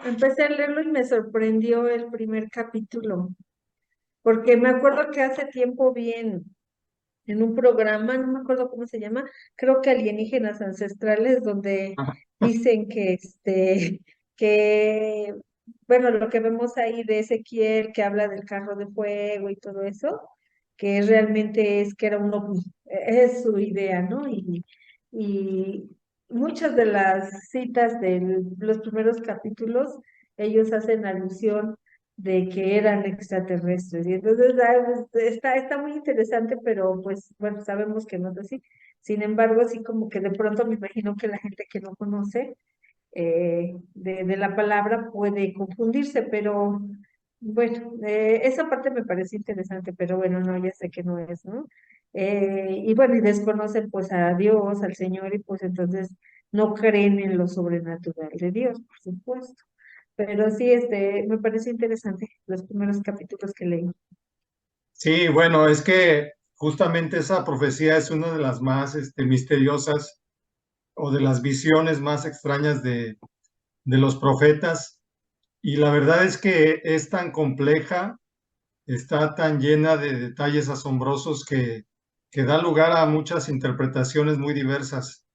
empecé a leerlo y me sorprendió el primer capítulo, porque me acuerdo que hace tiempo vi en un programa, no me acuerdo cómo se llama, creo que Alienígenas Ancestrales, donde Ajá. dicen que, bueno, lo que vemos ahí de Ezequiel, que habla del carro de fuego y todo eso, que realmente es que era un ovni, es su idea, ¿no? Y muchas de las citas de los primeros capítulos, ellos hacen alusión de que eran extraterrestres. Y entonces está muy interesante, pero pues bueno, sabemos que no es así. Sin embargo, así como que de pronto me imagino que la gente que no conoce de la palabra puede confundirse, pero bueno, esa parte me parece interesante, pero bueno, no, ya sé que no es, ¿no? Y bueno, y desconocen pues a Dios, al Señor, y pues entonces no creen en lo sobrenatural de Dios, por supuesto. Pero sí, me parece interesante los primeros capítulos que leí. Sí, bueno, es que justamente esa profecía es una de las más misteriosas o de las visiones más extrañas de los profetas. Y la verdad es que es tan compleja, está tan llena de detalles asombrosos que da lugar a muchas interpretaciones muy diversas.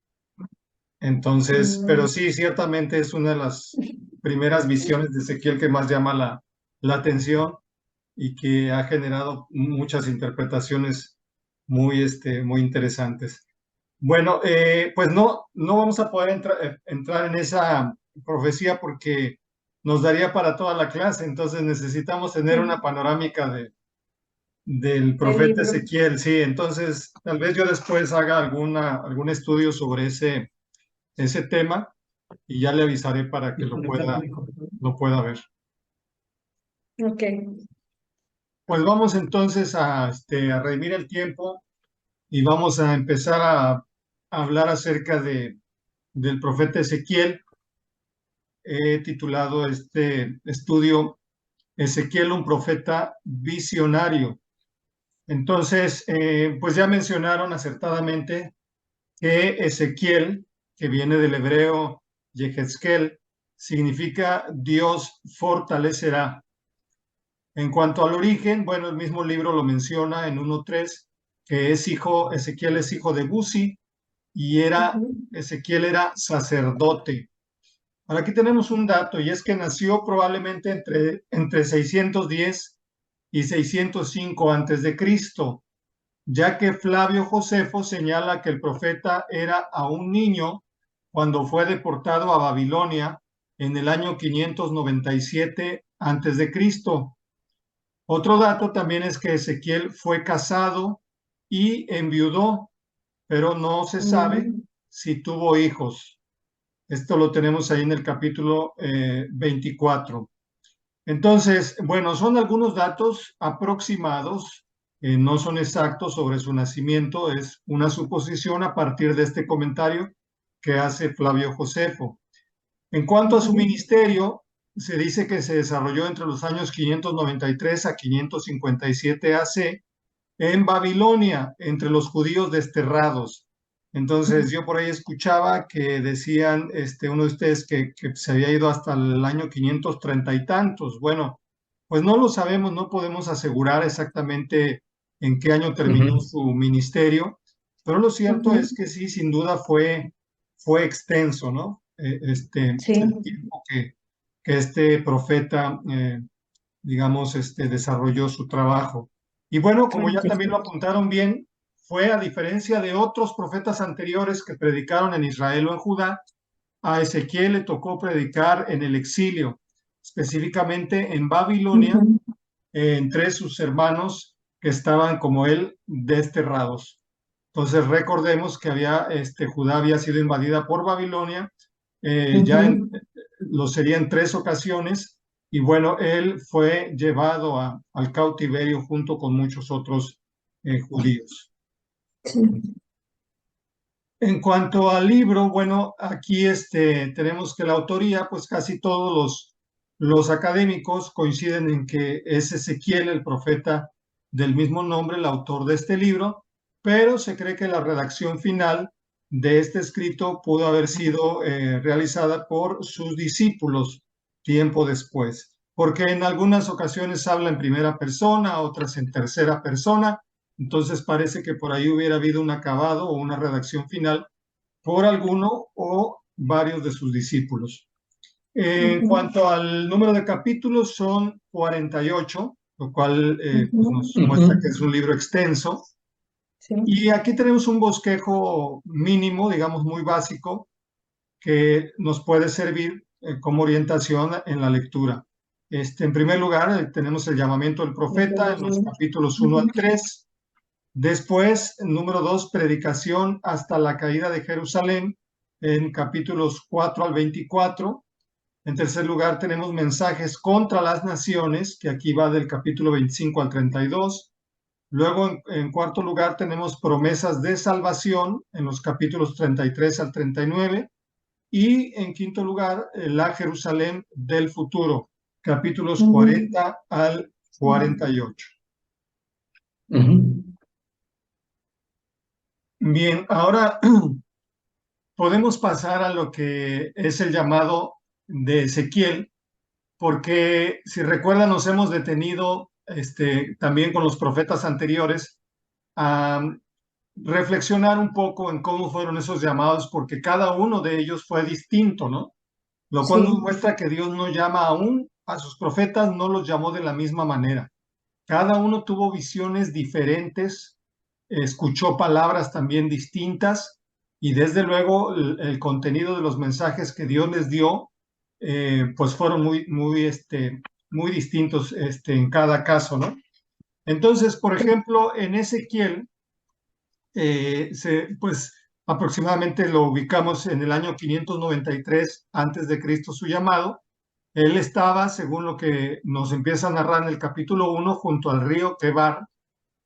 Entonces, pero Mm, sí, ciertamente es una de las primeras visiones de Ezequiel que más llama la atención y que ha generado muchas interpretaciones muy interesantes. Bueno, pues no vamos a poder entrar en esa profecía porque nos daría para toda la clase, entonces necesitamos tener una panorámica del del profeta libro. Ezequiel, sí, entonces tal vez yo después haga algún estudio sobre ese tema y ya le avisaré para que lo pueda ver. Ok. Pues vamos entonces a redimir el tiempo y vamos a empezar a hablar acerca del profeta Ezequiel. He titulado este estudio Ezequiel, un profeta visionario. Entonces, pues ya mencionaron acertadamente que Ezequiel, que viene del hebreo Yehezkel, significa Dios fortalecerá. En cuanto al origen, bueno, el mismo libro lo menciona en 1:3, que Ezequiel es hijo de Buzi y Ujú. Ezequiel era sacerdote. Ahora aquí tenemos un dato y es que nació probablemente entre 610 y 605 antes de Cristo, ya que Flavio Josefo señala que el profeta era aún niño cuando fue deportado a Babilonia en el año 597 antes de Cristo. Otro dato también es que Ezequiel fue casado y enviudó, pero no se sabe Mm, si tuvo hijos. Esto lo tenemos ahí en el capítulo 24. Entonces, bueno, son algunos datos aproximados, no son exactos sobre su nacimiento, es una suposición a partir de este comentario que hace Flavio Josefo. En cuanto a su ujú. ministerio, se dice que se desarrolló entre los años 593 a 557 AC en Babilonia, entre los judíos desterrados. Entonces, yo por ahí escuchaba que decían, uno de ustedes que se había ido hasta el año 530 y tantos. Bueno, pues no lo sabemos, no podemos asegurar exactamente en qué año terminó su ministerio, pero lo cierto Ujú. es que sí, sin duda fue extenso, ¿no? Sí, El tiempo que este profeta, digamos, desarrolló su trabajo. Y bueno, como ya ok. también lo apuntaron bien, fue a diferencia de otros profetas anteriores que predicaron en Israel o en Judá, a Ezequiel le tocó predicar en el exilio, específicamente en Babilonia, Ujú. entre sus hermanos que estaban como él desterrados. Entonces recordemos que Judá había sido invadida por Babilonia, Ujú. lo sería en 3 ocasiones, y bueno, él fue llevado al cautiverio junto con muchos otros judíos. Sí. En cuanto al libro, bueno, aquí tenemos que la autoría, pues casi todos los académicos coinciden en que es Ezequiel, el profeta del mismo nombre, el autor de este libro, pero se cree que la redacción final de este escrito pudo haber sido realizada por sus discípulos, tiempo después, porque en algunas ocasiones habla en primera persona, otras en tercera persona, entonces parece que por ahí hubiera habido un acabado o una redacción final por alguno o varios de sus discípulos. En Ujú, cuanto al número de capítulos, son 48, lo cual pues ujú, nos muestra que es un libro extenso. sí, Y aquí tenemos un bosquejo mínimo, digamos muy básico, que nos puede servir como orientación en la lectura. En primer lugar, tenemos el llamamiento del profeta en los capítulos 1 ujú, al 3. Después, número 2, predicación hasta la caída de Jerusalén en capítulos 4 al 24. En tercer lugar, tenemos mensajes contra las naciones, que aquí va del capítulo 25 al 32. Luego, en cuarto lugar, tenemos promesas de salvación en los capítulos 33 al 39. Y en quinto lugar, la Jerusalén del futuro, capítulos ujú, 40 al sí, 48. Ujú. Bien, ahora podemos pasar a lo que es el llamado de Ezequiel, porque si recuerdan, nos hemos detenido también con los profetas anteriores a reflexionar un poco en cómo fueron esos llamados, porque cada uno de ellos fue distinto, ¿no? Lo cual nos sí, muestra que Dios no llama aún a sus profetas, no los llamó de la misma manera. Cada uno tuvo visiones diferentes, escuchó palabras también distintas y desde luego el contenido de los mensajes que Dios les dio, pues fueron muy distintos en cada caso, ¿no? Entonces, por ejemplo, en Ezequiel, pues aproximadamente lo ubicamos en el año 593 antes de Cristo su llamado. Él estaba, según lo que nos empieza a narrar en el capítulo 1, junto al río Quebar,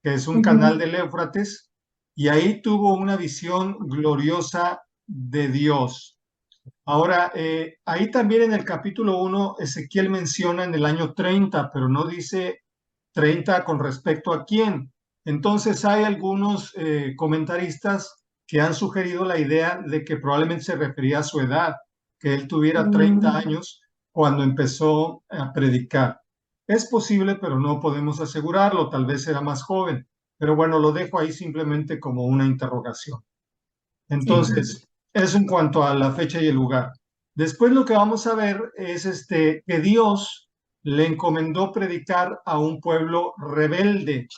que es un canal ujú, del Éufrates, y ahí tuvo una visión gloriosa de Dios. Ahora, ahí también en el capítulo 1, Ezequiel menciona en el año 30, pero no dice 30 con respecto a quién. Entonces hay algunos comentaristas que han sugerido la idea de que probablemente se refería a su edad, que él tuviera 30 ujú, años cuando empezó a predicar. Es posible, pero no podemos asegurarlo, tal vez era más joven. Pero bueno, lo dejo ahí simplemente como una interrogación. Sí. Entonces, eso en cuanto a la fecha y el lugar. Después lo que vamos a ver es que Dios le encomendó predicar a un pueblo rebelde,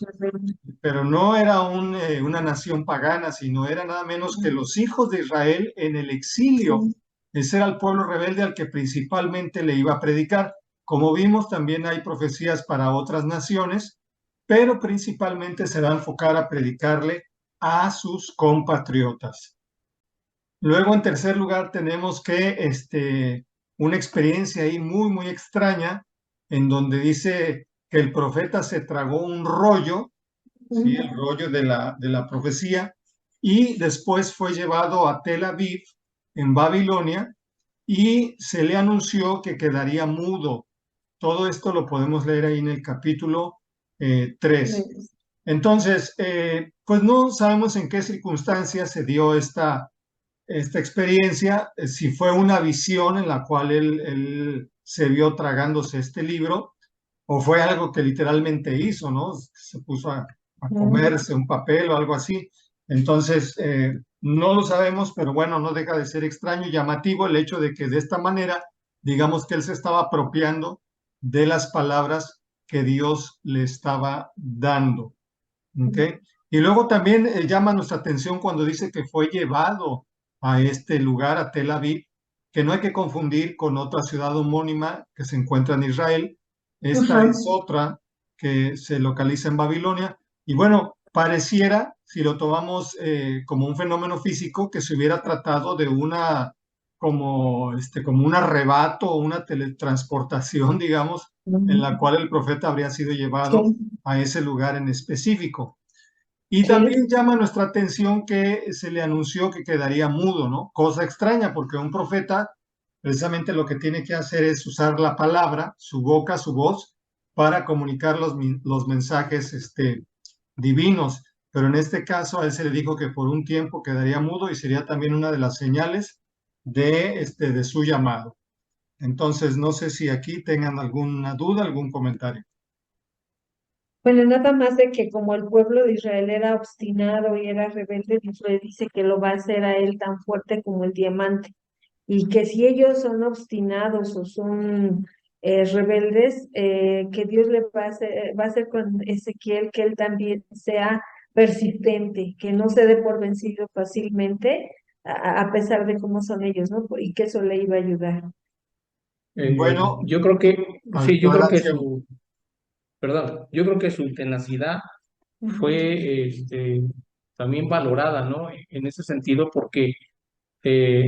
pero no era una nación pagana, sino era nada menos que los hijos de Israel en el exilio. sí, Ese era el pueblo rebelde al que principalmente le iba a predicar. Como vimos, también hay profecías para otras naciones, pero principalmente se va a enfocar a predicarle a sus compatriotas. Luego, en tercer lugar, tenemos que una experiencia ahí muy extraña, en donde dice que el profeta se tragó un rollo, ¿sí? El ujú, rollo de la profecía, y después fue llevado a Tel Aviv, en Babilonia, y se le anunció que quedaría mudo. Todo esto lo podemos leer ahí en el capítulo 3. tres, Entonces, pues no sabemos en qué circunstancias se dio esta experiencia, si fue una visión en la cual él se vio tragándose este libro, o fue algo que literalmente hizo, ¿no? Se puso a ujú, comerse un papel o algo así. Entonces, no lo sabemos, pero bueno, no deja de ser extraño y llamativo el hecho de que de esta manera, digamos que él se estaba apropiando de las palabras que Dios le estaba dando. ¿Ok? Y luego también llama nuestra atención cuando dice que fue llevado a este lugar, a Tel Aviv, que no hay que confundir con otra ciudad homónima que se encuentra en Israel. Esta ajá, es otra que se localiza en Babilonia. Y bueno, pareciera, si lo tomamos como un fenómeno físico, que se hubiera tratado de como un arrebato o una teletransportación, digamos, en la ujú, cual el profeta habría sido llevado sí, a ese lugar en específico. Y también sí, llama nuestra atención que se le anunció que quedaría mudo, ¿no? Cosa extraña, porque un profeta precisamente lo que tiene que hacer es usar la palabra, su boca, su voz, para comunicar los mensajes divinos. Pero en este caso a él se le dijo que por un tiempo quedaría mudo y sería también una de las señales de su llamado. Entonces, no sé si aquí tengan alguna duda, algún comentario. Bueno, nada más de que como el pueblo de Israel era obstinado y era rebelde, Dios le dice que lo va a hacer a él tan fuerte como el diamante. Y que si ellos son obstinados o son rebeldes, que Dios le va a hacer con Ezequiel que él también sea persistente, que no se dé por vencido fácilmente, a pesar de cómo son ellos, ¿no? Y que eso le iba a ayudar. Bueno, Yo creo que, sí, yo creo que adelante. perdón, yo creo que su tenacidad Ujú. fue también valorada, ¿no? En ese sentido, porque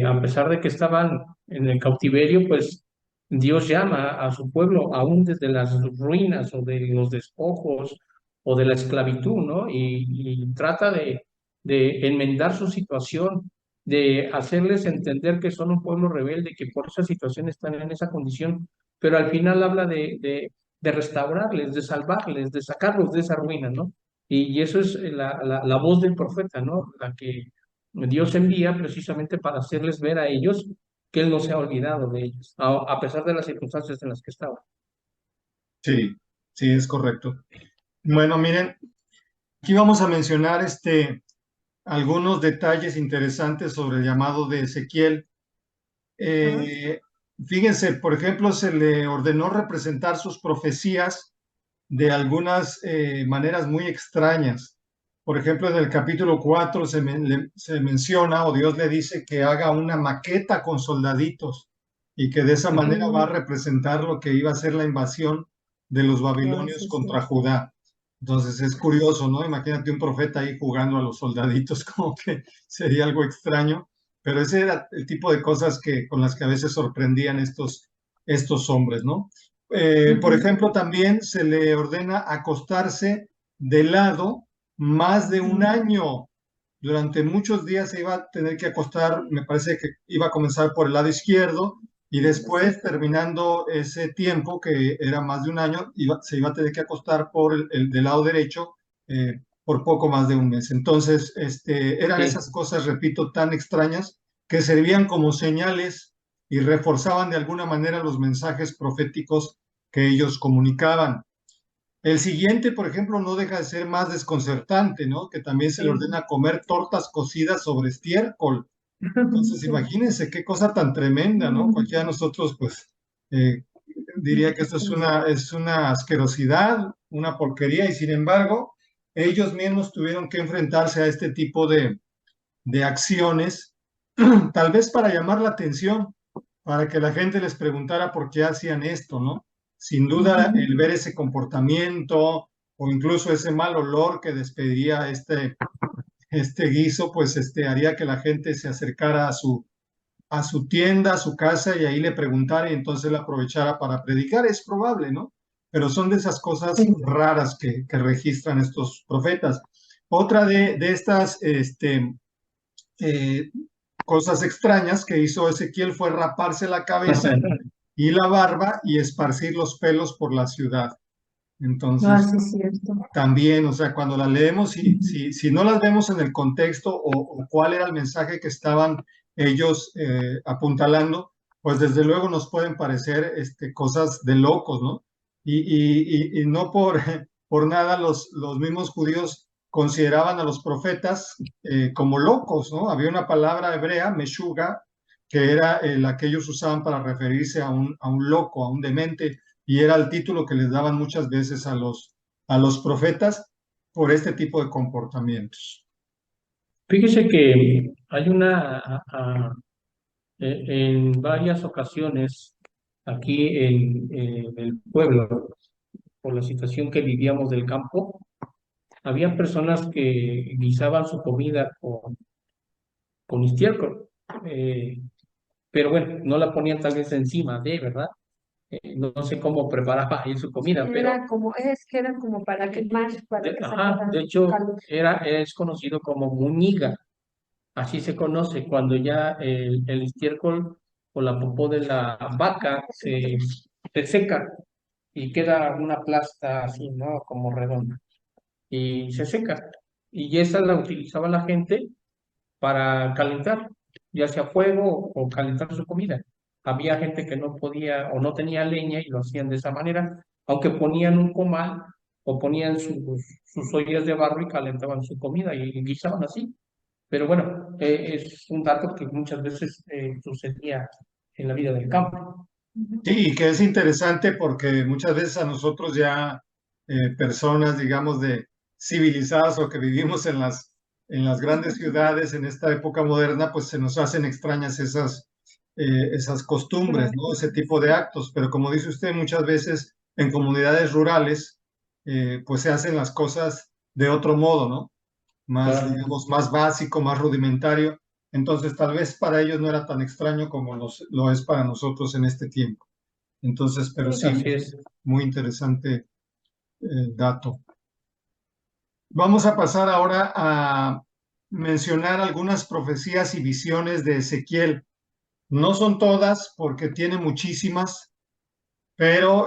a pesar de que estaban en el cautiverio, pues Dios llama a su pueblo aún desde las ruinas o de los despojos o de la esclavitud, ¿no? Y trata de enmendar su situación, de hacerles entender que son un pueblo rebelde, que por esa situación están en esa condición, pero al final habla de restaurarles, de salvarles, de sacarlos de esa ruina, ¿no? Y eso es la voz del profeta, ¿no? La que Dios envía precisamente para hacerles ver a ellos que Él no se ha olvidado de ellos, a pesar de las circunstancias en las que estaban. Sí, sí, es correcto. Bueno, miren, aquí vamos a mencionar algunos detalles interesantes sobre el llamado de Ezequiel. Ajá. Eh, Fíjense, por ejemplo, se le ordenó representar sus profecías de algunas maneras muy extrañas. Por ejemplo, en el capítulo 4 se menciona o Dios le dice que haga una maqueta con soldaditos y que de esa manera va a Mm, representar lo que iba a ser la invasión de los babilonios sí, sí. contra Judá. Entonces es curioso, ¿no? Imagínate un profeta ahí jugando a los soldaditos, como que sería algo extraño, pero ese era el tipo de cosas con las que a veces sorprendían estos hombres, ¿no? Por Ujú, ejemplo, también se le ordena acostarse de lado más de un ujú. año. Durante muchos días se iba a tener que acostar, me parece que iba a comenzar por el lado izquierdo y después, Sí. terminando ese tiempo, que era más de un año, se iba a tener que acostar por el del lado derecho por poco más de un mes. Entonces, eran Sí, esas cosas, repito, tan extrañas que servían como señales y reforzaban de alguna manera los mensajes proféticos que ellos comunicaban. El siguiente, por ejemplo, no deja de ser más desconcertante, ¿no? Que también se le Sí. ordena comer tortas cocidas sobre estiércol. Entonces, Sí. imagínense qué cosa tan tremenda, ¿no? Mm, Cualquiera de nosotros, pues, eh, diría que esto es una asquerosidad, una porquería, y sin embargo, ellos mismos tuvieron que enfrentarse a este tipo de acciones, tal vez para llamar la atención, para que la gente les preguntara por qué hacían esto, ¿no? Sin duda, ujú. el ver ese comportamiento o incluso ese mal olor que despedía este guiso, pues haría que la gente se acercara a su tienda, a su casa y ahí le preguntara y entonces le aprovechara para predicar. Es probable, ¿no? Pero son de esas cosas Sí. raras que registran estos profetas. Otra de estas eh, cosas extrañas que hizo Ezequiel fue raparse la cabeza y la barba y esparcir los pelos por la ciudad. Ah, Entonces, sí, es cierto. también, o sea, cuando las leemos, si no las vemos en el contexto o cuál era el mensaje que estaban ellos apuntalando, pues desde luego nos pueden parecer cosas de locos, ¿no? Y no por nada los mismos judíos consideraban a los profetas como locos, ¿no? Había una palabra hebrea, meshuga, que era la que ellos usaban para referirse a un loco, a un demente, y era el título que les daban muchas veces a los profetas por este tipo de comportamientos. fíjese que hay en varias ocasiones aquí en el pueblo, por la situación que vivíamos del campo, había personas que guisaban su comida con estiércol, pero bueno, no la ponían tal vez encima de, ¿verdad? No sé cómo preparaba ahí su Sí, comida, pero es que era como para quemar, para que ajá, sacara de hecho calor. es conocido como muñiga, así se conoce cuando ya el estiércol o la popó de la vaca se seca y queda una plasta así, ¿no? Como redonda y se seca. Y esa la utilizaba la gente para calentar, ya sea fuego o calentar su comida. había gente que no podía o no tenía leña y lo hacían de esa manera, aunque ponían un comal o ponían sus ollas de barro y calentaban su comida y guisaban así. Pero bueno, es un dato que muchas veces sucedía en la vida del campo. Ujú. Sí, y que es interesante porque muchas veces a nosotros ya, personas, digamos, de civilizadas o que vivimos en las grandes ciudades en esta época moderna, pues se nos hacen extrañas esas costumbres, ¿no? Ese tipo de actos. Pero como dice usted, muchas veces en comunidades rurales, pues se hacen las cosas de otro modo, ¿no? Más, Claro, digamos, más básico, más rudimentario. Entonces, tal vez para ellos no era tan extraño como lo es para nosotros en este tiempo. Entonces, pero Sí, sí, así es. muy interesante dato. Vamos a pasar ahora a mencionar algunas profecías y visiones de Ezequiel. No son todas porque tiene muchísimas, pero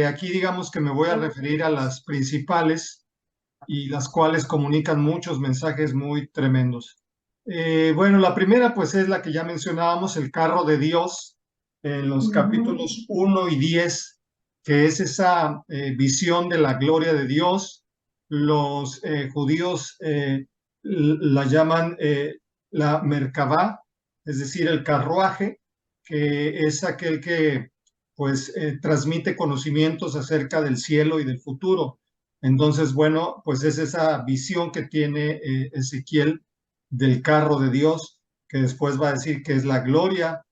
aquí digamos que me voy a referir a las principales y las cuales comunican muchos mensajes muy tremendos. Bueno, la primera pues es la que ya mencionábamos, el carro de Dios, en los Ujú, capítulos 1 y 10, que es esa visión de la gloria de Dios. Los judíos la llaman la Merkabah, es decir, el carruaje, que es aquel que pues transmite conocimientos acerca del cielo y del futuro. Entonces, bueno, pues es esa visión que tiene Ezequiel del carro de Dios, que después va a decir que es la gloria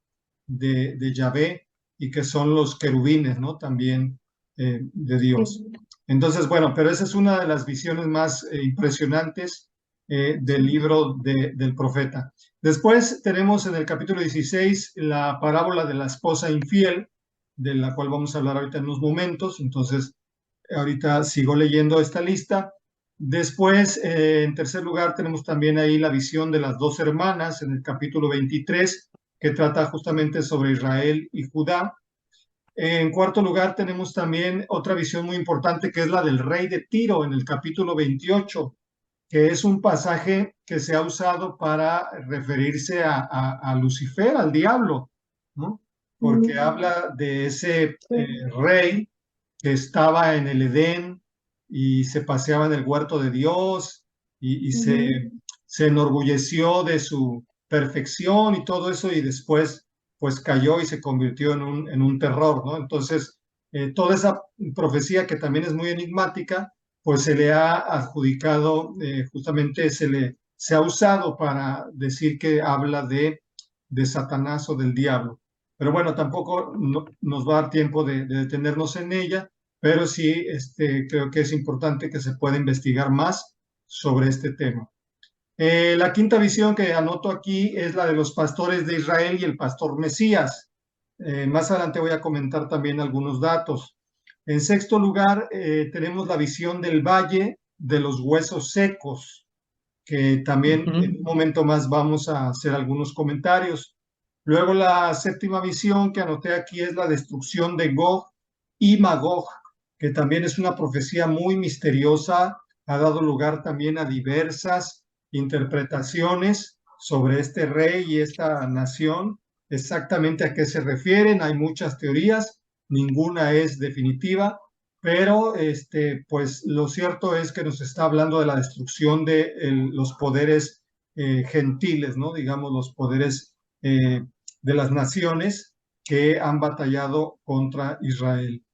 de Yahvé y que son los querubines, ¿no? También de Dios. sí. Entonces, bueno, pero esa es una de las visiones más impresionantes del libro del profeta. Después tenemos en el capítulo 16 la parábola de la esposa infiel, de la cual vamos a hablar ahorita en unos momentos. Entonces, ahorita sigo leyendo esta lista. Después, en tercer lugar, tenemos también ahí la visión de las dos hermanas en el capítulo 23, que trata justamente sobre Israel y Judá. En cuarto lugar, tenemos también otra visión muy importante, que es la del rey de Tiro en el capítulo 28, que es un pasaje que se ha usado para referirse a Lucifer, al diablo, ¿no? Porque Mm, habla de ese sí. rey que estaba en el Edén y se paseaba en el huerto de Dios y Ujú. se enorgulleció de su perfección y todo eso y después pues cayó y se convirtió en un terror, ¿no? Entonces, toda esa profecía que también es muy enigmática, pues se le ha adjudicado, justamente se ha usado para decir que habla de Satanás o del diablo. Pero bueno, tampoco nos va a dar tiempo de detenernos en ella, pero sí creo que es importante que se pueda investigar más sobre este tema. La quinta visión que anoto aquí es la de los pastores de Israel y el pastor Mesías. Más adelante voy a comentar también algunos datos. En sexto lugar, tenemos la visión del valle de los huesos secos, que también en un Ujú. momento más vamos a hacer algunos comentarios. Luego la séptima visión que anoté aquí es la destrucción de Gog y Magog, que también es una profecía muy misteriosa, ha dado lugar también a diversas interpretaciones sobre este rey y esta nación, exactamente a qué se refieren. Hay muchas teorías, ninguna es definitiva, pero pues lo cierto es que nos está hablando de la destrucción de los poderes gentiles, ¿no? Digamos, los poderes de las naciones que han batallado contra Israel.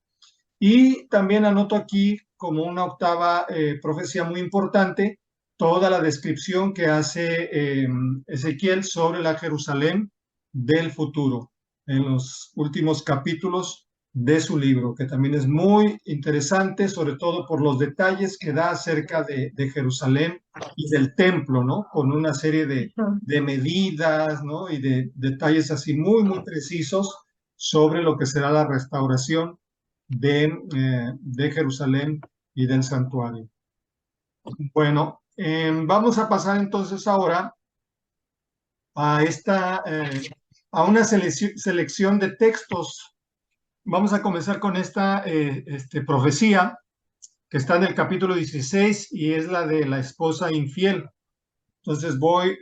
Y también anoto aquí como una octava profecía muy importante toda la descripción que hace Ezequiel sobre la Jerusalén del futuro en los últimos capítulos de su libro, que también es muy interesante, sobre todo por los detalles que da acerca de Jerusalén y del templo, ¿no? Con una serie Ajá. de medidas, ¿no? Y de detalles así muy, muy precisos sobre lo que será la restauración de Jerusalén y del santuario. Bueno, vamos a pasar entonces ahora a a una selección de textos. Vamos a comenzar con esta profecía que está en el capítulo 16 y es la de la esposa infiel. Entonces voy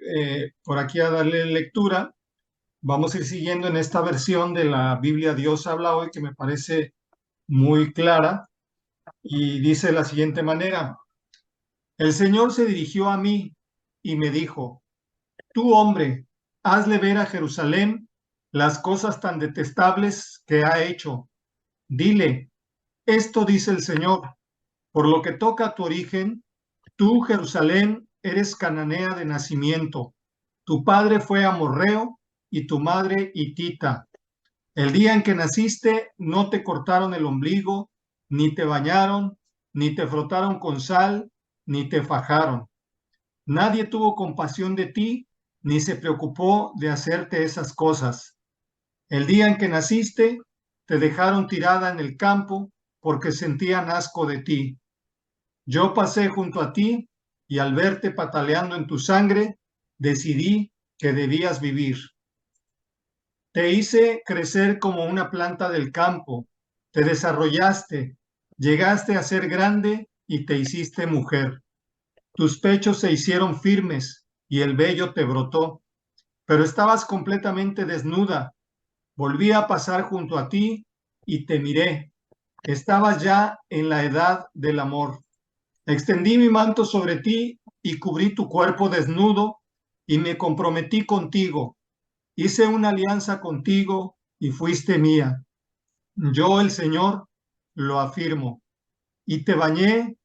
por aquí a darle lectura Vamos a ir siguiendo en esta versión de la Biblia Dios habla hoy, que me parece muy clara, y dice de la siguiente manera: el Señor se dirigió a mí y me dijo: tú, hombre, hazle ver a Jerusalén las cosas tan detestables que ha hecho. Dile, esto dice el Señor: por lo que toca a tu origen, tú, Jerusalén, eres cananea de nacimiento. Tu padre fue amorreo y tu madre hitita. El día en que naciste no te cortaron el ombligo, ni te bañaron, ni te frotaron con sal, ni te fajaron. Nadie tuvo compasión de ti, ni se preocupó de hacerte esas cosas. El día en que naciste, te dejaron tirada en el campo porque sentían asco de ti. Yo pasé junto a ti y al verte pataleando en tu sangre, decidí que debías vivir. Te hice crecer como una planta del campo, te desarrollaste, llegaste a ser grande y te hiciste mujer. Tus pechos se hicieron firmes y el vello te brotó, pero estabas completamente desnuda. Volví a pasar junto a ti y te miré. Estabas ya en la edad del amor. Extendí mi manto sobre ti y cubrí tu cuerpo desnudo y me comprometí contigo. Hice una alianza contigo y fuiste mía. Yo, el Señor, lo afirmo. Y te bañé,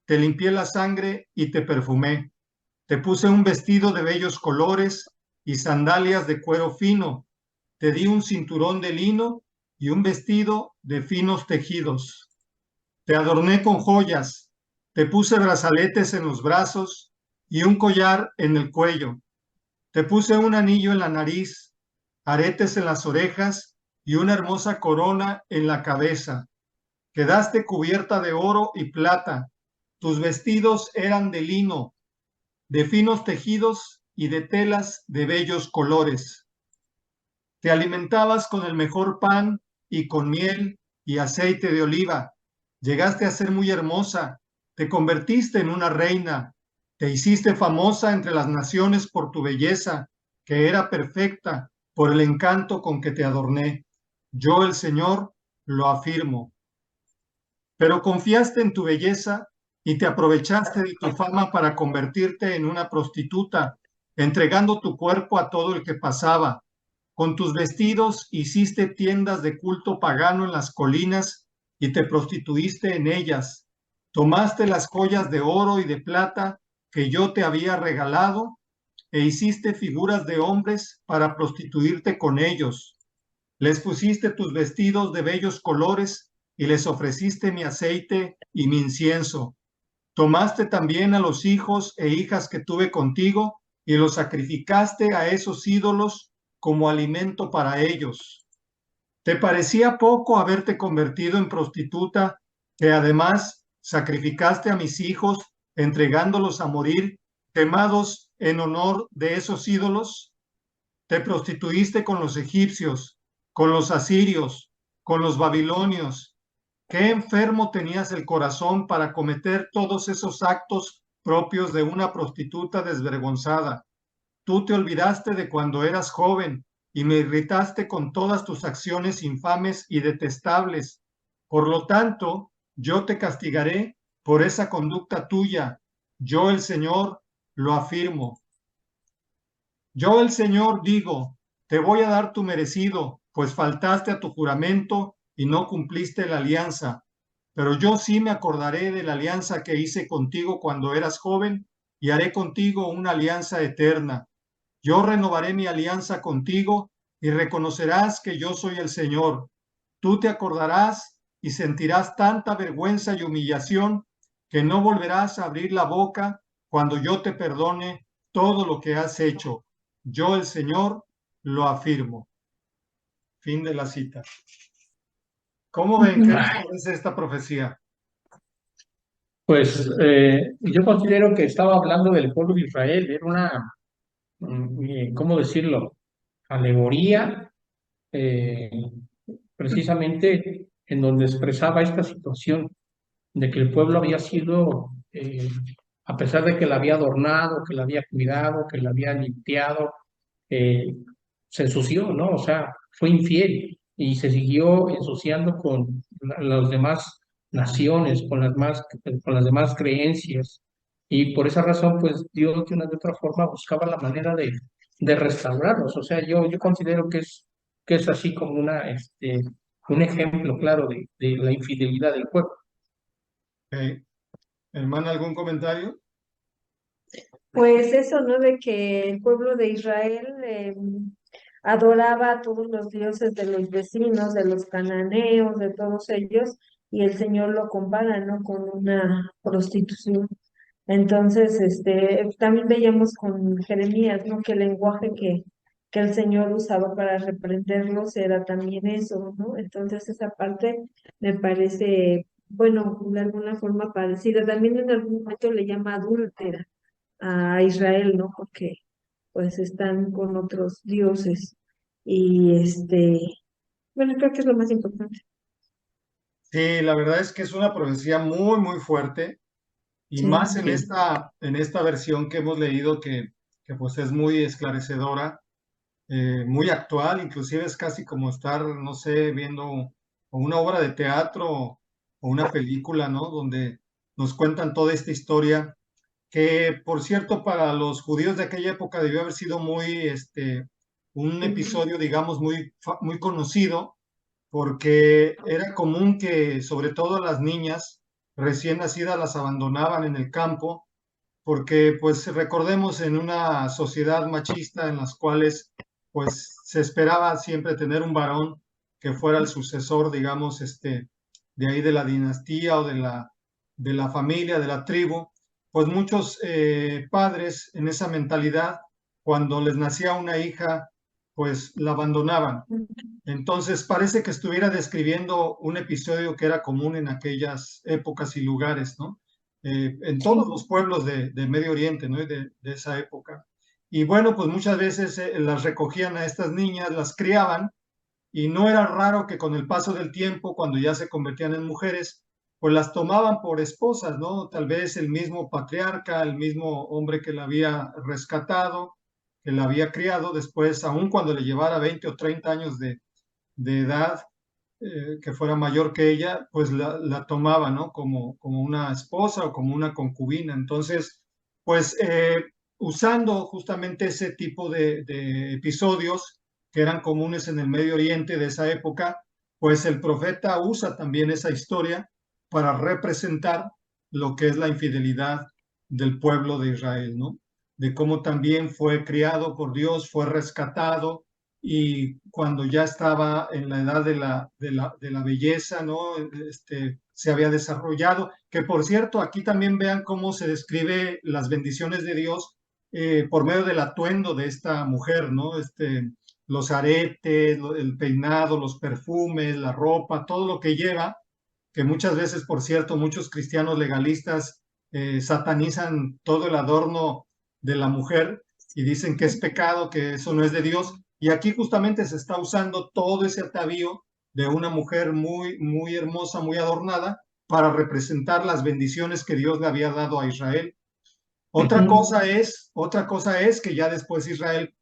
te limpié la sangre y te perfumé. Te puse un vestido de bellos colores y sandalias de cuero fino. Te di un cinturón de lino y un vestido de finos tejidos. Te adorné con joyas. Te puse brazaletes en los brazos y un collar en el cuello. Te puse un anillo en la nariz, aretes en las orejas y una hermosa corona en la cabeza. Quedaste cubierta de oro y plata. Tus vestidos eran de lino, de finos tejidos y de telas de bellos colores. Te alimentabas con el mejor pan y con miel y aceite de oliva. Llegaste a ser muy hermosa. Te convertiste en una reina. Te hiciste famosa entre las naciones por tu belleza, que era perfecta, por el encanto con que te adorné. Yo, el Señor, lo afirmo. Pero confiaste en tu belleza y te aprovechaste de tu fama para convertirte en una prostituta, entregando tu cuerpo a todo el que pasaba. Con tus vestidos hiciste tiendas de culto pagano en las colinas y te prostituiste en ellas. Tomaste las joyas de oro y de plata que yo te había regalado e hiciste figuras de hombres para prostituirte con ellos. Les pusiste tus vestidos de bellos colores y les ofreciste mi aceite y mi incienso. Tomaste también a los hijos e hijas que tuve contigo y los sacrificaste a esos ídolos como alimento para ellos. ¿Te parecía poco haberte convertido en prostituta, que además sacrificaste a mis hijos, entregándolos a morir, quemados en honor de esos ídolos? Te prostituiste con los egipcios, con los asirios, con los babilonios. ¿Qué enfermo tenías el corazón para cometer todos esos actos propios de una prostituta desvergonzada? Tú te olvidaste de cuando eras joven y me irritaste con todas tus acciones infames y detestables. Por lo tanto, yo te castigaré por esa conducta tuya. Yo, el Señor, lo afirmo. Yo, el Señor, digo, te voy a dar tu merecido, pues faltaste a tu juramento y no cumpliste la alianza. Pero yo sí me acordaré de la alianza que hice contigo cuando eras joven y haré contigo una alianza eterna. Yo renovaré mi alianza contigo y reconocerás que yo soy el Señor. Tú te acordarás y sentirás tanta vergüenza y humillación que no volverás a abrir la boca cuando yo te perdone todo lo que has hecho. Yo, el Señor, lo afirmo. Fin de la cita. ¿Cómo ven? ¿Qué les parece esta profecía? Pues yo considero que estaba hablando del pueblo de Israel, era una, ¿cómo decirlo? Alegoría, eh, precisamente en donde expresaba esta situación de que el pueblo había sido, a pesar de que la había adornado, que la había cuidado, que la había limpiado, eh, se ensució, ¿no? O sea, fue infiel y se siguió ensuciando con las demás naciones, con las demás creencias. Y por esa razón, pues Dios de una u otra forma buscaba la manera de restaurarlos. O sea, yo considero que es así como un ejemplo claro de la infidelidad del pueblo. Hermana, ¿algún comentario? Pues eso, ¿no? De que el pueblo de Israel adoraba a todos los dioses de los vecinos, de los cananeos, de todos ellos, y el Señor lo compara, ¿no? Con una prostitución. Entonces, también veíamos con Jeremías, ¿no? Que el lenguaje que el Señor usaba para reprenderlos era también eso, ¿no? Entonces, esa parte me parece, bueno, de alguna forma parecida. También en algún momento le llama adúltera a Israel, ¿no? Porque pues están con otros dioses. Y bueno, creo que es lo más importante. Sí, la verdad es que es una profecía muy, muy fuerte y Sí. más en esta versión que hemos leído que pues es muy esclarecedora, muy actual, inclusive es casi como estar, no sé, viendo una obra de teatro o una película, ¿no? Donde nos cuentan toda esta historia que, por cierto, para los judíos de aquella época debió haber sido un episodio, digamos, muy conocido, porque era común que, sobre todo las niñas recién nacidas, las abandonaban en el campo, porque, pues, recordemos en una sociedad machista en las cuales, pues, se esperaba siempre tener un varón que fuera el sucesor, digamos, de ahí de la dinastía o de la familia, de la tribu, pues muchos padres en esa mentalidad, cuando les nacía una hija, pues la abandonaban. Entonces parece que estuviera describiendo un episodio que era común en aquellas épocas y lugares, ¿no? En todos Sí. los pueblos de Medio Oriente, ¿no? De esa época. Y bueno, pues muchas veces las recogían a estas niñas, las criaban, y no era raro que con el paso del tiempo, cuando ya se convertían en mujeres, pues las tomaban por esposas, ¿no? Tal vez el mismo patriarca, el mismo hombre que la había rescatado, que la había criado, después, aun cuando le llevara 20 o 30 años de edad, que fuera mayor que ella, pues la tomaba, ¿no? Como una esposa o como una concubina. Entonces, pues usando justamente ese tipo de episodios que eran comunes en el Medio Oriente de esa época, pues el profeta usa también esa historia para representar lo que es la infidelidad del pueblo de Israel, ¿no? De cómo también fue criado por Dios, fue rescatado, y cuando ya estaba en la edad de la belleza, ¿no? Se había desarrollado, que por cierto, aquí también vean cómo se describe las bendiciones de Dios por medio del atuendo de esta mujer, ¿no? Los aretes, el peinado, los perfumes, la ropa, todo lo que lleva, que muchas veces, por cierto, muchos cristianos legalistas satanizan todo el adorno de la mujer y dicen que es pecado, que eso no es de Dios. Y aquí justamente se está usando todo ese atavío de una mujer muy, muy hermosa, muy adornada, para representar las bendiciones que Dios le había dado a Israel. Otra cosa es que ya después Israel,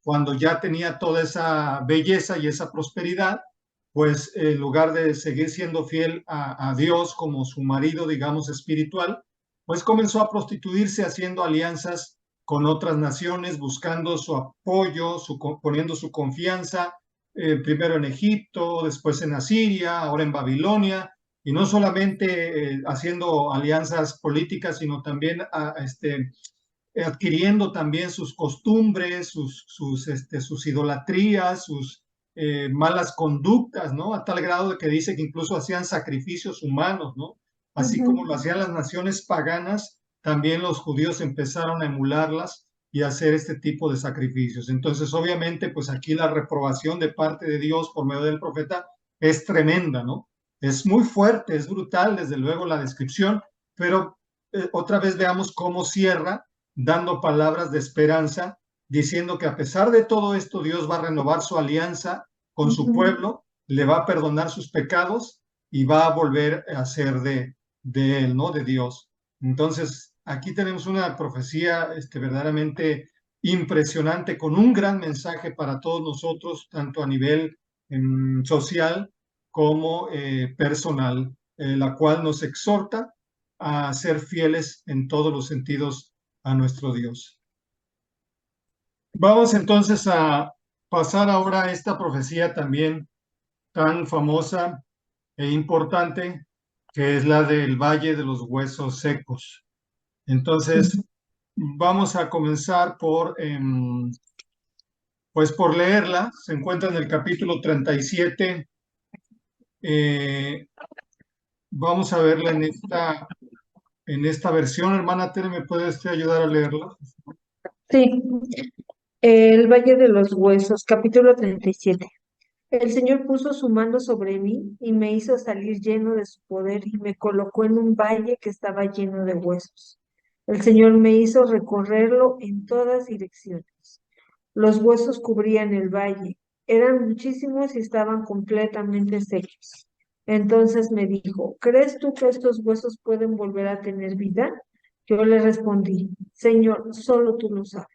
cuando ya tenía toda esa belleza y esa prosperidad, pues en lugar de seguir siendo fiel a Dios como su marido, digamos, espiritual, pues comenzó a prostituirse haciendo alianzas con otras naciones, buscando su apoyo, poniendo su confianza, primero en Egipto, después en Asiria, ahora en Babilonia, y no solamente haciendo alianzas políticas, sino también adquiriendo también sus costumbres, sus idolatrías, sus malas conductas, ¿no? A tal grado de que dice que incluso hacían sacrificios humanos, ¿no? Así como lo Ujú. hacían las naciones paganas, también los judíos empezaron a emularlas y a hacer este tipo de sacrificios. Entonces, obviamente, pues aquí la reprobación de parte de Dios por medio del profeta es tremenda, ¿no? Es muy fuerte, es brutal, desde luego, la descripción, pero otra vez veamos cómo cierra dando palabras de esperanza, diciendo que a pesar de todo esto, Dios va a renovar su alianza con su Ujú. pueblo, le va a perdonar sus pecados y va a volver a ser de él, ¿no? De Dios. Entonces, aquí tenemos una profecía verdaderamente impresionante, con un gran mensaje para todos nosotros, tanto a nivel social como personal, la cual nos exhorta a ser fieles en todos los sentidos a nuestro Dios. Vamos entonces a pasar ahora a esta profecía también tan famosa e importante, que es la del Valle de los Huesos Secos. Entonces, vamos a comenzar pues por leerla. Se encuentra en el capítulo 37. Vamos a verla en esta versión. Hermana Tere, ¿me puede usted ayudar a leerla? Sí, el Valle de los Huesos, capítulo 37. El Señor puso su mano sobre mí y me hizo salir lleno de su poder y me colocó en un valle que estaba lleno de huesos. El Señor me hizo recorrerlo en todas direcciones. Los huesos cubrían el valle, eran muchísimos y estaban completamente secos. Entonces me dijo, ¿crees tú que estos huesos pueden volver a tener vida? Yo le respondí, Señor, solo tú lo sabes.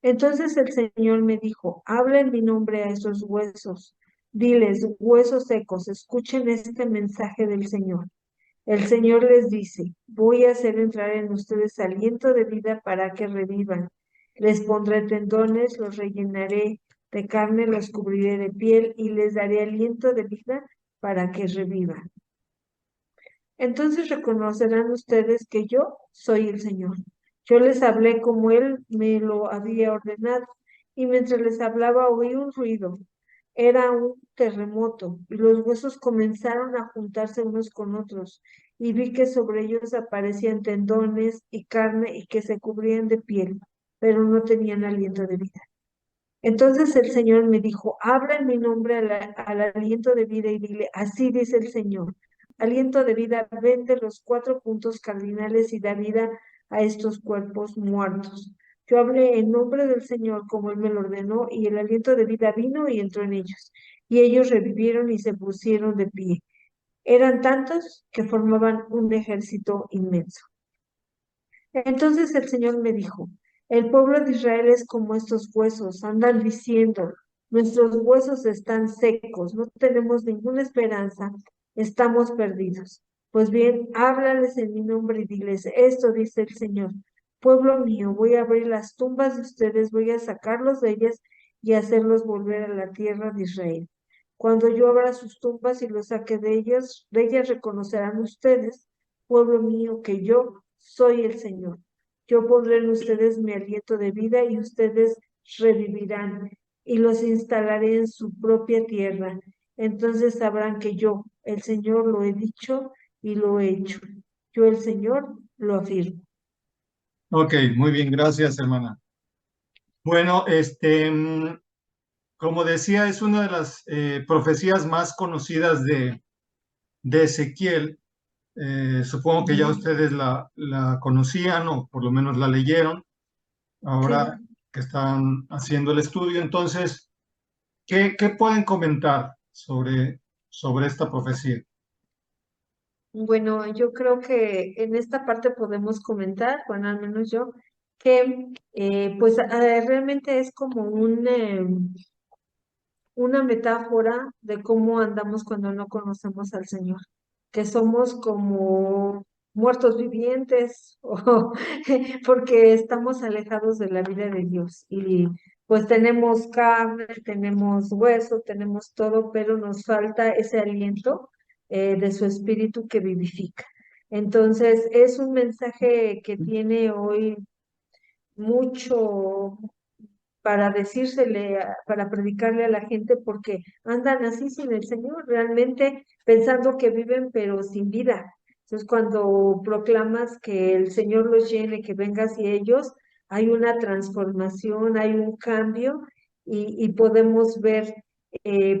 Entonces el Señor me dijo, habla en mi nombre a esos huesos. Diles, huesos secos, escuchen este mensaje del Señor. El Señor les dice, voy a hacer entrar en ustedes aliento de vida para que revivan. Les pondré tendones, los rellenaré de carne, los cubriré de piel y les daré aliento de vida para que revivan. Entonces reconocerán ustedes que yo soy el Señor. Yo les hablé como Él me lo había ordenado, y mientras les hablaba oí un ruido. Era un terremoto, y los huesos comenzaron a juntarse unos con otros, y vi que sobre ellos aparecían tendones y carne y que se cubrían de piel, pero no tenían aliento de vida. Entonces el Señor me dijo, habla en mi nombre al aliento de vida y dile, así dice el Señor, aliento de vida, vende los 4 puntos cardinales y da vida a estos cuerpos muertos. Yo hablé en nombre del Señor como Él me lo ordenó y el aliento de vida vino y entró en ellos. Y ellos revivieron y se pusieron de pie. Eran tantos que formaban un ejército inmenso. Entonces el Señor me dijo, el pueblo de Israel es como estos huesos, andan diciendo, nuestros huesos están secos, no tenemos ninguna esperanza, estamos perdidos. Pues bien, háblales en mi nombre y diles, esto dice el Señor, pueblo mío, voy a abrir las tumbas de ustedes, voy a sacarlos de ellas y hacerlos volver a la tierra de Israel. Cuando yo abra sus tumbas y los saque de ellas reconocerán ustedes, pueblo mío, que yo soy el Señor. Yo pondré en ustedes mi aliento de vida y ustedes revivirán y los instalaré en su propia tierra. Entonces sabrán que yo, el Señor, lo he dicho y lo he hecho. Yo, el Señor, lo afirmo. Ok, muy bien, gracias, hermana. Bueno, como decía, es una de las profecías más conocidas de Ezequiel. Supongo que ya ustedes la conocían o por lo menos la leyeron ahora Sí. que están haciendo el estudio. Entonces, ¿qué pueden comentar sobre esta profecía? Bueno, yo creo que en esta parte podemos comentar, bueno, al menos yo, que pues realmente es como una metáfora de cómo andamos cuando no conocemos al Señor, que somos como muertos vivientes o porque estamos alejados de la vida de Dios y pues tenemos carne, tenemos hueso, tenemos todo, pero nos falta ese aliento de su espíritu que vivifica. Entonces, es un mensaje que tiene hoy mucho para decírsele, para predicarle a la gente, porque andan así sin el Señor, realmente pensando que viven, pero sin vida. Entonces, cuando proclamas que el Señor los llene, que venga hacia ellos, hay una transformación, hay un cambio y podemos ver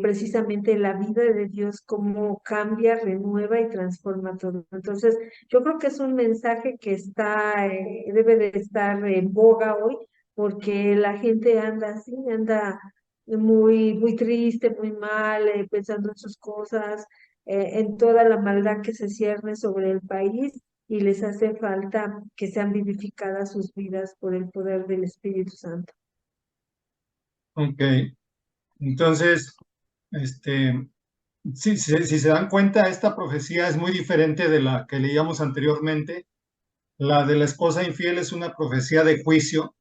precisamente la vida de Dios, cómo cambia, renueva y transforma todo. Entonces, yo creo que es un mensaje que debe de estar en boga hoy porque la gente anda así, anda muy, muy triste, muy mal, pensando en sus cosas, en toda la maldad que se cierne sobre el país, y les hace falta que sean vivificadas sus vidas por el poder del Espíritu Santo. Ok, entonces, este, si se dan cuenta, esta profecía es muy diferente de la que leíamos anteriormente. La de la esposa infiel es una profecía de juicio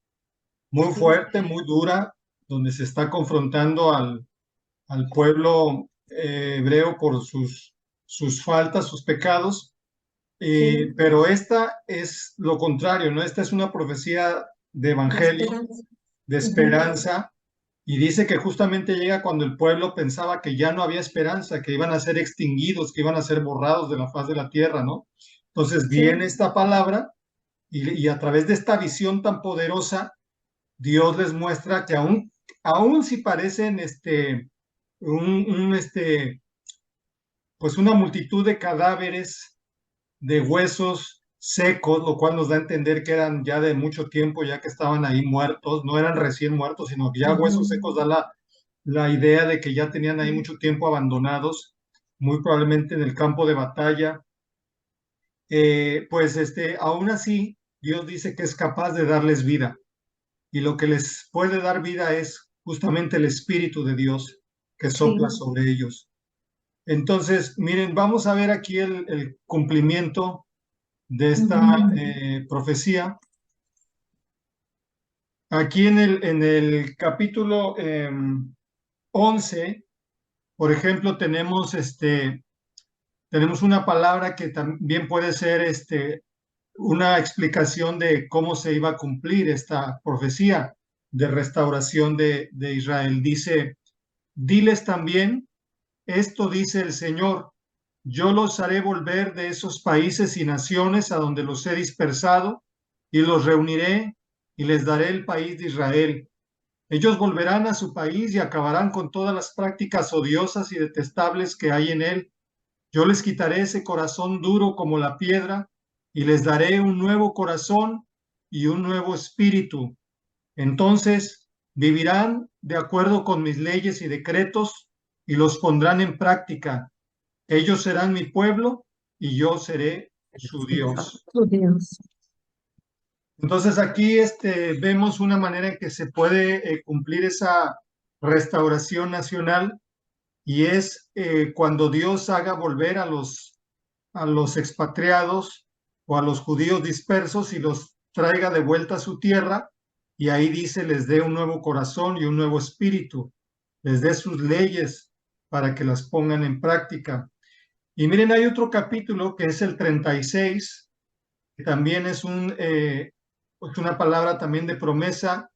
muy Sí, fuerte, muy dura, donde se está confrontando al pueblo hebreo por sus faltas, sus pecados. sí, Pero esta es lo contrario, ¿no? Esta es una profecía de de evangelio, esperanza. de Ujú. esperanza, y dice que justamente llega cuando el pueblo pensaba que ya no había esperanza, que iban a ser extinguidos, que iban a ser borrados de la faz de la tierra, ¿no? Entonces viene Sí, esta palabra y a través de esta visión tan poderosa, Dios les muestra que aún si parecen pues una multitud de cadáveres, de huesos secos, lo cual nos da a entender que eran ya de mucho tiempo, ya que estaban ahí muertos, no eran recién muertos, sino que ya huesos secos da ujú, la idea de que ya tenían ahí mucho tiempo abandonados, muy probablemente en el campo de batalla. Pues aún así, Dios dice que es capaz de darles vida y lo que les puede dar vida es justamente el Espíritu de Dios que sopla sí, sobre ellos. Entonces, miren, vamos a ver aquí el cumplimiento de esta ujú, profecía. Aquí en el capítulo 11, por ejemplo, tenemos una palabra que también puede ser una explicación de cómo se iba a cumplir esta profecía de restauración de Israel. Dice, diles también, esto dice el Señor, yo los haré volver de esos países y naciones a donde los he dispersado y los reuniré y les daré el país de Israel. Ellos volverán a su país y acabarán con todas las prácticas odiosas y detestables que hay en él. Yo les quitaré ese corazón duro como la piedra y les daré un nuevo corazón y un nuevo espíritu. Entonces vivirán de acuerdo con mis leyes y decretos y los pondrán en práctica. Ellos serán mi pueblo y yo seré su Dios. oh Dios. Entonces aquí vemos una manera en que se puede cumplir esa restauración nacional y es cuando Dios haga volver a los expatriados o a los judíos dispersos y los traiga de vuelta a su tierra y ahí dice les dé un nuevo corazón y un nuevo espíritu, les dé sus leyes para que las pongan en práctica. Y miren, hay otro capítulo que es el 36, que también es pues una palabra también de promesa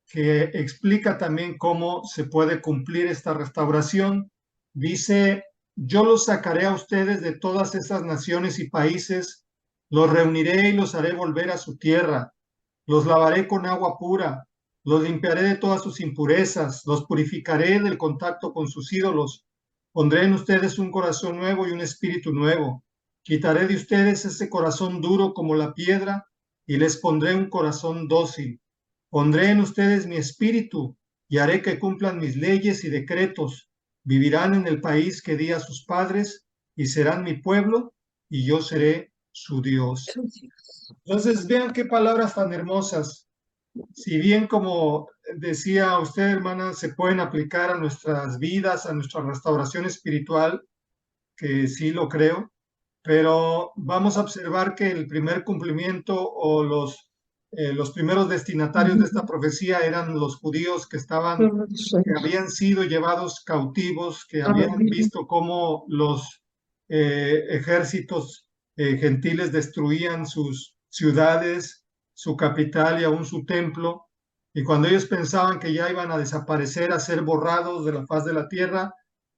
que explica también cómo se puede cumplir esta restauración. Dice, yo los sacaré a ustedes de todas esas naciones y países, los reuniré y los haré volver a su tierra, los lavaré con agua pura, los limpiaré de todas sus impurezas, los purificaré del contacto con sus ídolos, pondré en ustedes un corazón nuevo y un espíritu nuevo, quitaré de ustedes ese corazón duro como la piedra y les pondré un corazón dócil. Pondré en ustedes mi espíritu y haré que cumplan mis leyes y decretos. Vivirán en el país que di a sus padres y serán mi pueblo y yo seré su Dios. Entonces, vean qué palabras tan hermosas. Si bien, como decía usted, hermana, se pueden aplicar a nuestras vidas, a nuestra restauración espiritual, que sí lo creo, pero vamos a observar que el primer cumplimiento o los primeros destinatarios de esta Ujú. profecía eran los judíos Pueblo de que Israel. habían sido llevados cautivos, que habían Amén. visto cómo los ejércitos gentiles destruían sus ciudades, su capital y aún su templo. Y cuando ellos pensaban que ya iban a desaparecer, a ser borrados de la faz de la tierra,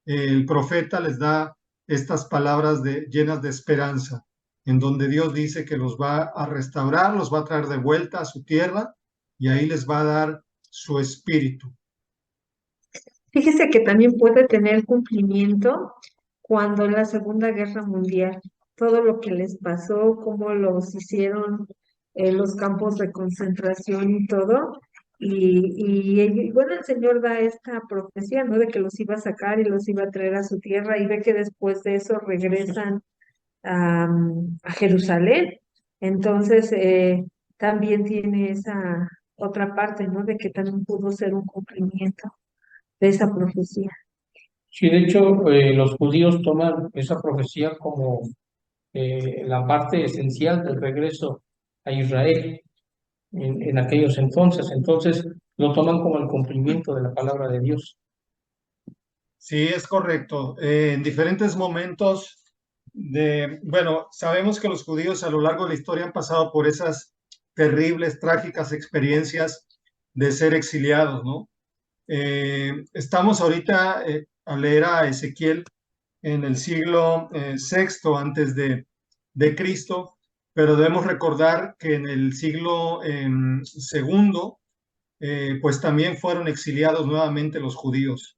el profeta les da estas palabras llenas de esperanza, en donde Dios dice que los va a restaurar, los va a traer de vuelta a su tierra y ahí les va a dar su espíritu. Fíjese que también puede tener cumplimiento cuando en la Segunda Guerra Mundial, todo lo que les pasó, cómo los hicieron los campos de concentración y todo, y bueno, el Señor da esta profecía, ¿no? De que los iba a sacar y los iba a traer a su tierra, y ve que después de eso regresan a Jerusalén. Entonces, también tiene esa otra parte, ¿no? De que también pudo ser un cumplimiento de esa profecía. Sí, de hecho, los judíos toman esa profecía como la parte esencial del regreso a Israel en aquellos entonces. Entonces, lo toman como el cumplimiento de la palabra de Dios. Sí, es correcto. En diferentes momentos bueno, sabemos que los judíos a lo largo de la historia han pasado por esas terribles, trágicas experiencias de ser exiliados, ¿no? Estamos ahorita a leer a Ezequiel en el siglo sexto antes de Cristo, pero debemos recordar que en el siglo segundo, pues también fueron exiliados nuevamente los judíos.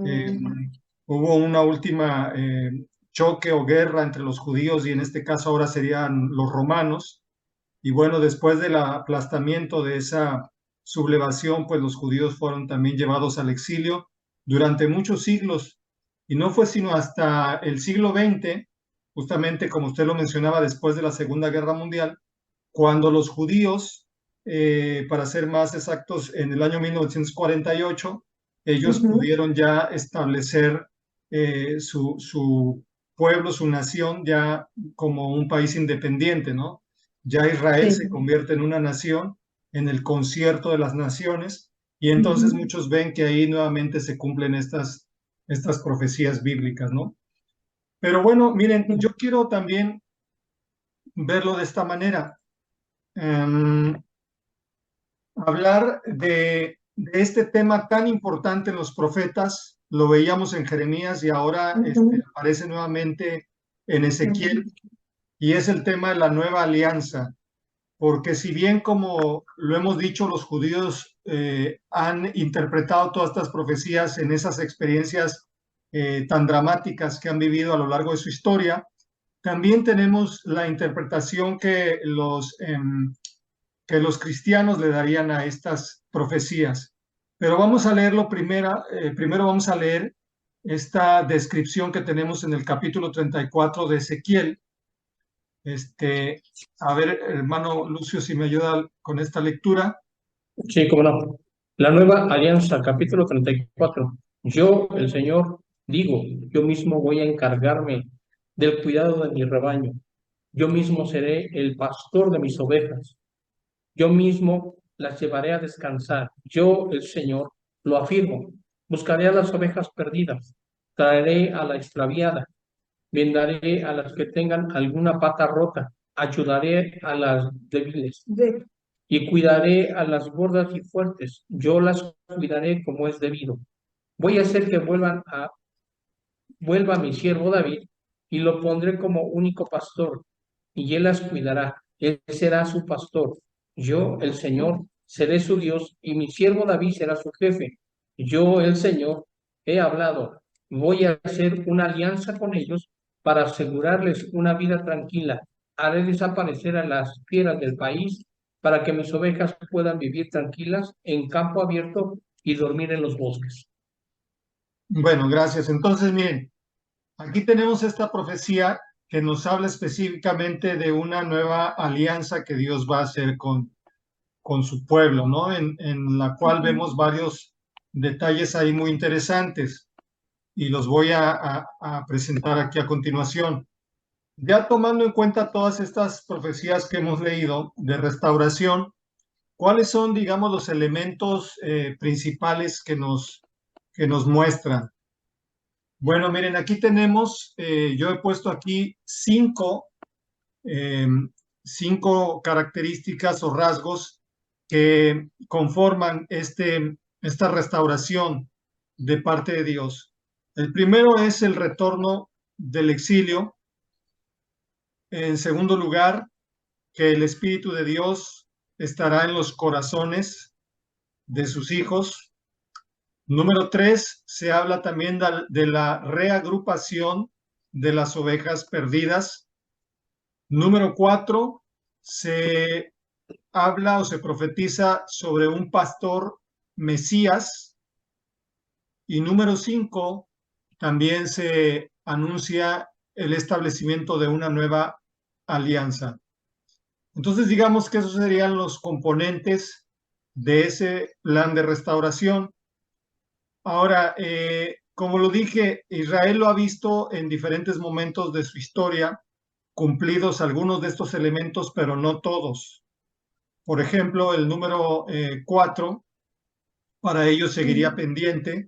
Eh, Mm, Hubo una última choque o guerra entre los judíos y en este caso ahora serían los romanos. Y bueno, después del aplastamiento de esa sublevación, pues los judíos fueron también llevados al exilio durante muchos siglos. Y no fue sino hasta el siglo XX, justamente como usted lo mencionaba, después de la Segunda Guerra Mundial, cuando los judíos, para ser más exactos, en el año 1948, ellos ujú, pudieron ya establecer su pueblo, su nación, ya como un país independiente, ¿no? Ya Israel sí. se convierte en una nación, en el concierto de las naciones, y entonces Ujú, muchos ven que ahí nuevamente se cumplen estas profecías bíblicas, ¿no? Pero bueno, miren, yo sí. quiero también verlo de esta manera. Em, Hablar de este tema tan importante en los profetas, lo veíamos en Jeremías y ahora Ujú, aparece nuevamente en Ezequiel, ujú, y es el tema de la nueva alianza, porque si bien como lo hemos dicho, los judíos han interpretado todas estas profecías en esas experiencias tan dramáticas que han vivido a lo largo de su historia, también tenemos la interpretación que los cristianos le darían a estas profecías. Pero vamos a leerlo primero vamos a leer esta descripción que tenemos en el capítulo 34 de Ezequiel. Este, a ver, hermano Lucio, si me ayuda con esta lectura. Sí, cómo no. La nueva alianza, capítulo 34. Yo, el Señor, digo, yo mismo voy a encargarme del cuidado de mi rebaño. Yo mismo seré el pastor de mis ovejas. Yo mismo las llevaré a descansar. Yo, el Señor, lo afirmo. Buscaré a las ovejas perdidas. Traeré a la extraviada. Vendaré a las que tengan alguna pata rota. Ayudaré a las débiles de- y cuidaré a las gordas y fuertes. Yo las cuidaré como es debido. Voy a hacer que vuelva mi siervo David y lo pondré como único pastor y él las cuidará. Él será su pastor. Yo, el Señor, seré su Dios y mi siervo David será su jefe. Yo, el Señor, he hablado. Voy a hacer una alianza con ellos para asegurarles una vida tranquila. Haré desaparecer a las fieras del país para que mis ovejas puedan vivir tranquilas en campo abierto y dormir en los bosques. Bueno, gracias. Entonces, miren, aquí tenemos esta profecía que nos habla específicamente de una nueva alianza que Dios va a hacer con su pueblo, ¿no? En la cual ujú, vemos varios detalles ahí muy interesantes y los voy a presentar aquí a continuación. Ya tomando en cuenta todas estas profecías que hemos leído de restauración, ¿cuáles son, digamos, los elementos principales que nos muestran? Bueno, miren, aquí tenemos, yo he puesto aquí eh, cinco características o rasgos que conforman esta restauración de parte de Dios. El primero es el retorno del exilio. En segundo lugar, que el Espíritu de Dios estará en los corazones de sus hijos. Número tres, se habla también de la reagrupación de las ovejas perdidas. Número cuatro, se habla o se profetiza sobre un pastor Mesías. Y número cinco, también se anuncia el establecimiento de una nueva alianza. Entonces, digamos que esos serían los componentes de ese plan de restauración. Ahora, como lo dije, Israel lo ha visto en diferentes momentos de su historia, cumplidos algunos de estos elementos, pero no todos. Por ejemplo, el número 4, para ellos seguiría pendiente,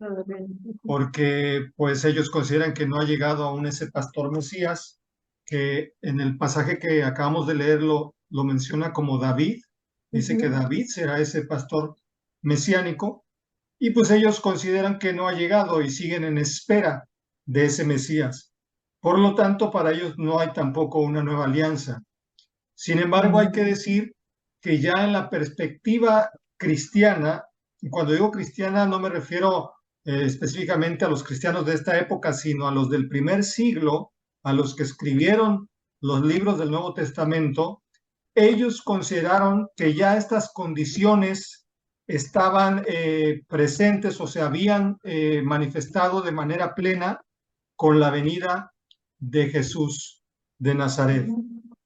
porque pues ellos consideran que no ha llegado aún ese pastor Mesías, que en el pasaje que acabamos de leer lo menciona como David. Dice que David será ese pastor mesiánico, y pues ellos consideran que no ha llegado y siguen en espera de ese Mesías. Por lo tanto, para ellos no hay tampoco una nueva alianza. Sin embargo, hay que decir que ya en la perspectiva cristiana, y cuando digo cristiana no me refiero específicamente a los cristianos de esta época, sino a los del primer siglo, a los que escribieron los libros del Nuevo Testamento, ellos consideraron que ya estas condiciones estaban presentes o se habían manifestado de manera plena con la venida de Jesús de Nazaret.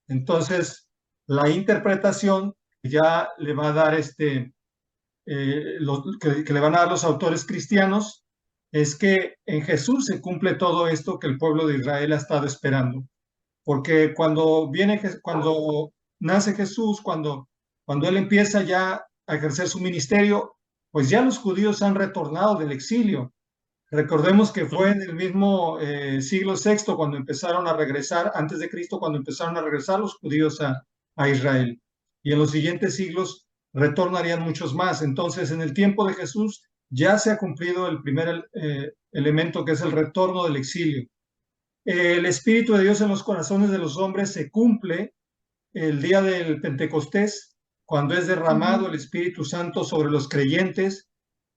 Entonces, la interpretación ya le va a dar que le van a dar los autores cristianos es que en Jesús se cumple todo esto que el pueblo de Israel ha estado esperando. Porque cuando nace Jesús, cuando él empieza ya a ejercer su ministerio, pues ya los judíos han retornado del exilio. Recordemos que fue en el mismo siglo VI cuando empezaron a regresar, antes de Cristo, cuando empezaron a regresar los judíos a Israel. Y en los siguientes siglos retornarían muchos más. Entonces, en el tiempo de Jesús ya se ha cumplido el primer elemento, que es el retorno del exilio. El Espíritu de Dios en los corazones de los hombres se cumple el día del Pentecostés, cuando es derramado el Espíritu Santo sobre los creyentes,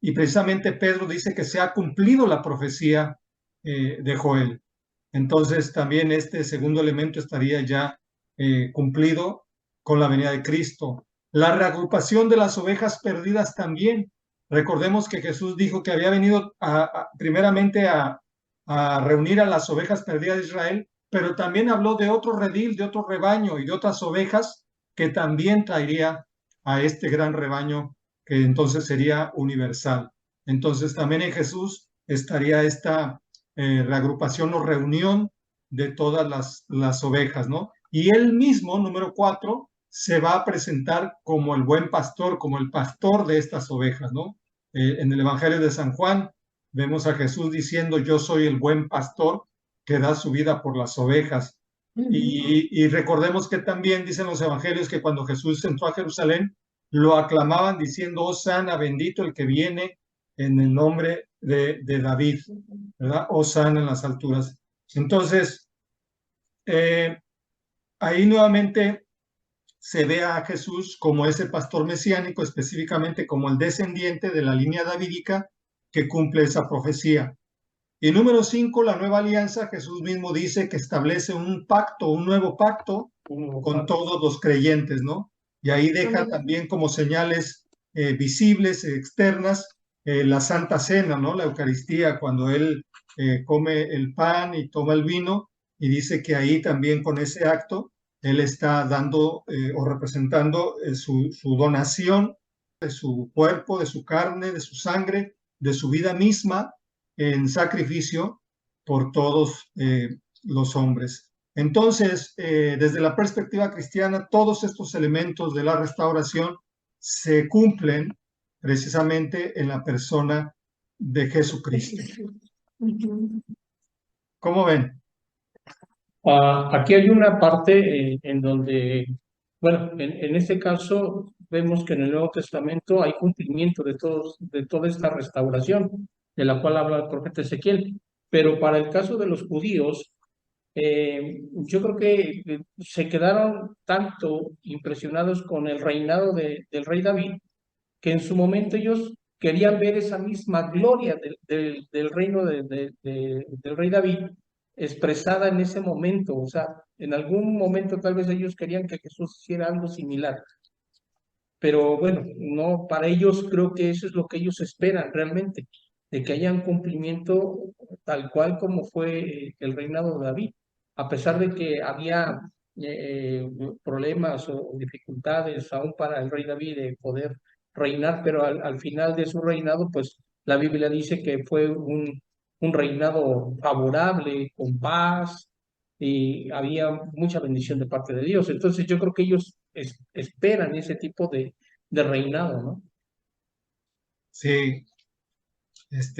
y precisamente Pedro dice que se ha cumplido la profecía de Joel. Entonces también este segundo elemento estaría ya cumplido con la venida de Cristo. La reagrupación de las ovejas perdidas también. Recordemos que Jesús dijo que había venido primeramente a reunir a las ovejas perdidas de Israel, pero también habló de otro redil, de otro rebaño y de otras ovejas que también traería a este gran rebaño que entonces sería universal. Entonces también en Jesús estaría esta reagrupación o reunión de todas las ovejas, ¿no? Y él mismo, número 4, se va a presentar como el buen pastor, como el pastor de estas ovejas, ¿no? En el Evangelio de San Juan vemos a Jesús diciendo: yo soy el buen pastor que da su vida por las ovejas. Y recordemos que también dicen los evangelios que cuando Jesús entró a Jerusalén, lo aclamaban diciendo: Hosana, bendito el que viene en el nombre de David, ¿verdad? Hosana en las alturas. Entonces, ahí nuevamente se ve a Jesús como ese pastor mesiánico, específicamente como el descendiente de la línea davídica que cumple esa profecía. Y número 5, la nueva alianza. Jesús mismo dice que establece un pacto, un nuevo pacto con todos los creyentes, ¿no? Y ahí deja también como señales visibles, externas, la Santa Cena, ¿no? La Eucaristía, cuando Él come el pan y toma el vino, y dice que ahí también con ese acto Él está dando o representando su donación de su cuerpo, de su carne, de su sangre, de su vida misma, en sacrificio por todos los hombres. Entonces, desde la perspectiva cristiana, todos estos elementos de la restauración se cumplen precisamente en la persona de Jesucristo. ¿Cómo ven? Aquí hay una parte en donde, bueno, en este caso vemos que en el Nuevo Testamento hay cumplimiento de toda esta restauración de la cual habla el profeta Ezequiel, pero para el caso de los judíos, yo creo que se quedaron tanto impresionados con el reinado del rey David, que en su momento ellos querían ver esa misma gloria del reino del rey David expresada en ese momento. O sea, en algún momento tal vez ellos querían que Jesús hiciera algo similar. Pero bueno, no, para ellos creo que eso es lo que ellos esperan realmente, de que haya un cumplimiento tal cual como fue el reinado de David. a pesar de que había problemas o dificultades aún para el rey David de poder reinar, pero al final de su reinado, pues la Biblia dice que fue un reinado favorable, con paz, y había mucha bendición de parte de Dios. Entonces yo creo que ellos esperan ese tipo de reinado, ¿no? Sí,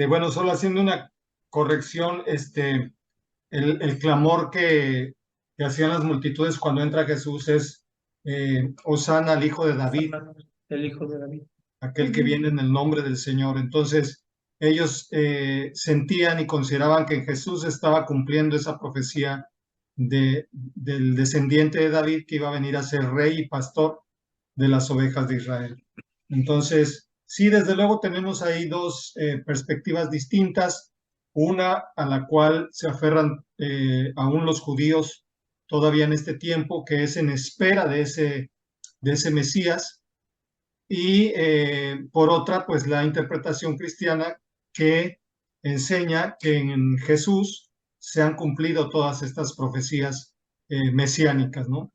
bueno, solo haciendo una corrección, el clamor que hacían las multitudes cuando entra Jesús es Hosana al Hijo de David, El hijo de David. aquel que Ujú. viene en el nombre del Señor. Entonces, ellos sentían y consideraban que Jesús estaba cumpliendo esa profecía del descendiente de David que iba a venir a ser rey y pastor de las ovejas de Israel. Entonces, sí, desde luego tenemos ahí dos perspectivas distintas, una a la cual se aferran aún los judíos todavía en este tiempo, que es en espera de ese Mesías, y por otra, pues la interpretación cristiana que enseña que en Jesús se han cumplido todas estas profecías mesiánicas, ¿no?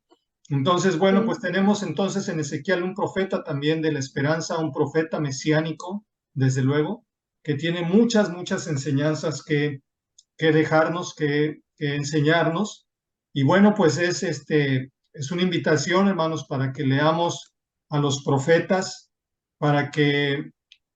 Entonces, bueno, pues Sí. tenemos entonces en Ezequiel un profeta también de la esperanza, un profeta mesiánico, desde luego, que tiene muchas, muchas enseñanzas que dejarnos, que enseñarnos. Y bueno, pues es una invitación, hermanos, para que leamos a los profetas, para que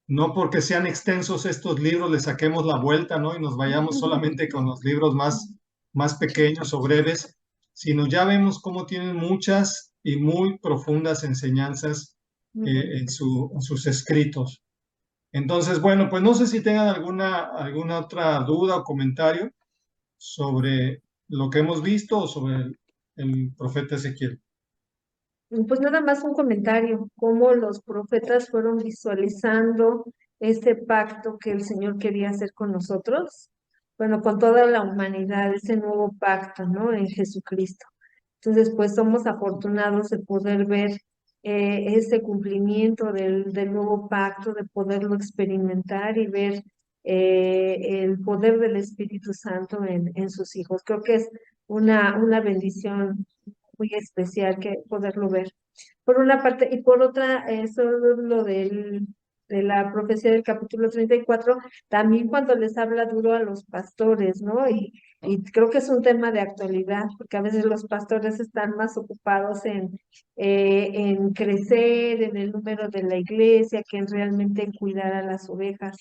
no porque sean extensos estos libros le saquemos la vuelta, ¿no? Y nos vayamos solamente con los libros más pequeños o breves, sino ya vemos cómo tienen muchas y muy profundas enseñanzas Ujú. en sus escritos. Entonces, bueno, pues no sé si tengan alguna otra duda o comentario sobre lo que hemos visto o sobre el profeta Ezequiel. Pues nada más un comentario, cómo los profetas fueron visualizando ese pacto que el Señor quería hacer con nosotros, bueno, con toda la humanidad, ese nuevo pacto, ¿no? En Jesucristo. Entonces, pues somos afortunados de poder ver ese cumplimiento del nuevo pacto, de poderlo experimentar y ver el poder del Espíritu Santo en sus hijos. Creo que es una bendición muy especial que poderlo ver. Por una parte, y por otra, eso es lo de la profecía del capítulo 34 también cuando les habla duro a los pastores, ¿no? Y creo que es un tema de actualidad, porque a veces los pastores están más ocupados en crecer, en el número de la iglesia, que en realmente en cuidar a las ovejas.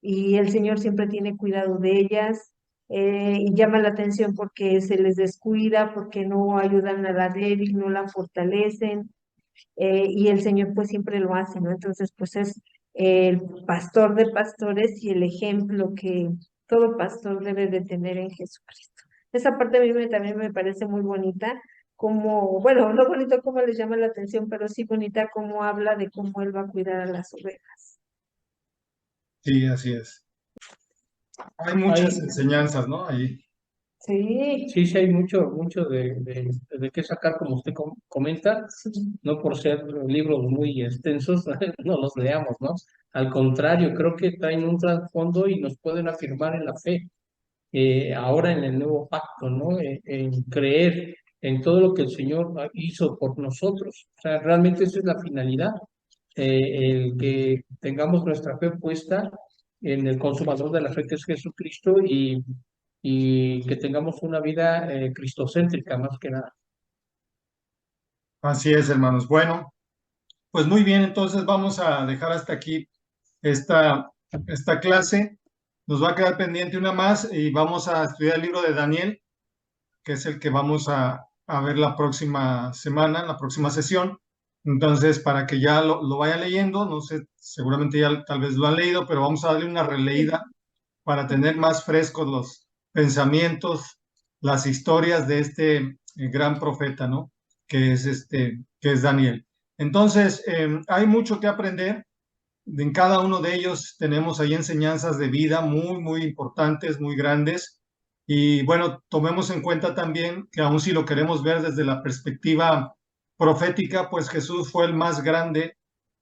Y el Señor siempre tiene cuidado de ellas, y llama la atención porque se les descuida, porque no ayudan a la débil, no la fortalecen, y el Señor pues siempre lo hace, ¿no? Entonces pues es el pastor de pastores y el ejemplo que todo pastor debe de tener en Jesucristo. Esa parte a mí también me parece muy bonita, como, bueno, no bonito como les llama la atención, pero sí bonita como habla de cómo él va a cuidar a las ovejas. Sí, así es. Hay muchas Hay, enseñanzas, ¿no? Ahí. Sí, sí, sí, hay mucho de qué sacar, como usted comenta, sí. no por ser libros muy extensos, no los leamos, ¿no? Al contrario, creo que traen un trasfondo y nos pueden afirmar en la fe, ahora en el nuevo pacto, ¿no? En creer en todo lo que el Señor hizo por nosotros. O sea, realmente esa es la finalidad, el que tengamos nuestra fe puesta en el consumador de la fe que es Jesucristo y que tengamos una vida cristocéntrica más que nada. Así es, hermanos. Bueno, pues muy bien, entonces vamos a dejar hasta aquí esta, esta clase. Nos va a quedar pendiente una más y vamos a estudiar el libro de Daniel, que es el que vamos a ver la próxima semana, la próxima sesión. Entonces, para que ya lo vayan leyendo, no sé, seguramente ya tal vez lo han leído, pero vamos a darle una releída para tener más frescos los pensamientos, las historias de este gran profeta, ¿no? Que es Daniel. Entonces, hay mucho que aprender. En cada uno de ellos tenemos ahí enseñanzas de vida muy, muy importantes, muy grandes. Y bueno, tomemos en cuenta también que aun si lo queremos ver desde la perspectiva profética, pues Jesús fue el más grande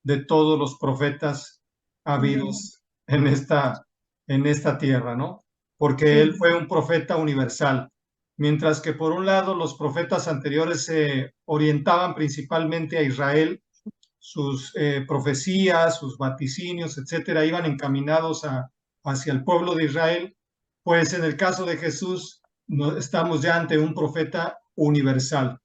de todos los profetas Ujú. habidos en esta tierra, ¿no? Porque él Sí, fue un profeta universal. mientras que por un lado los profetas anteriores se orientaban principalmente a Israel, sus profecías, sus vaticinios, etcétera, iban encaminados hacia el pueblo de Israel. Pues en el caso de Jesús, estamos ya ante un profeta universal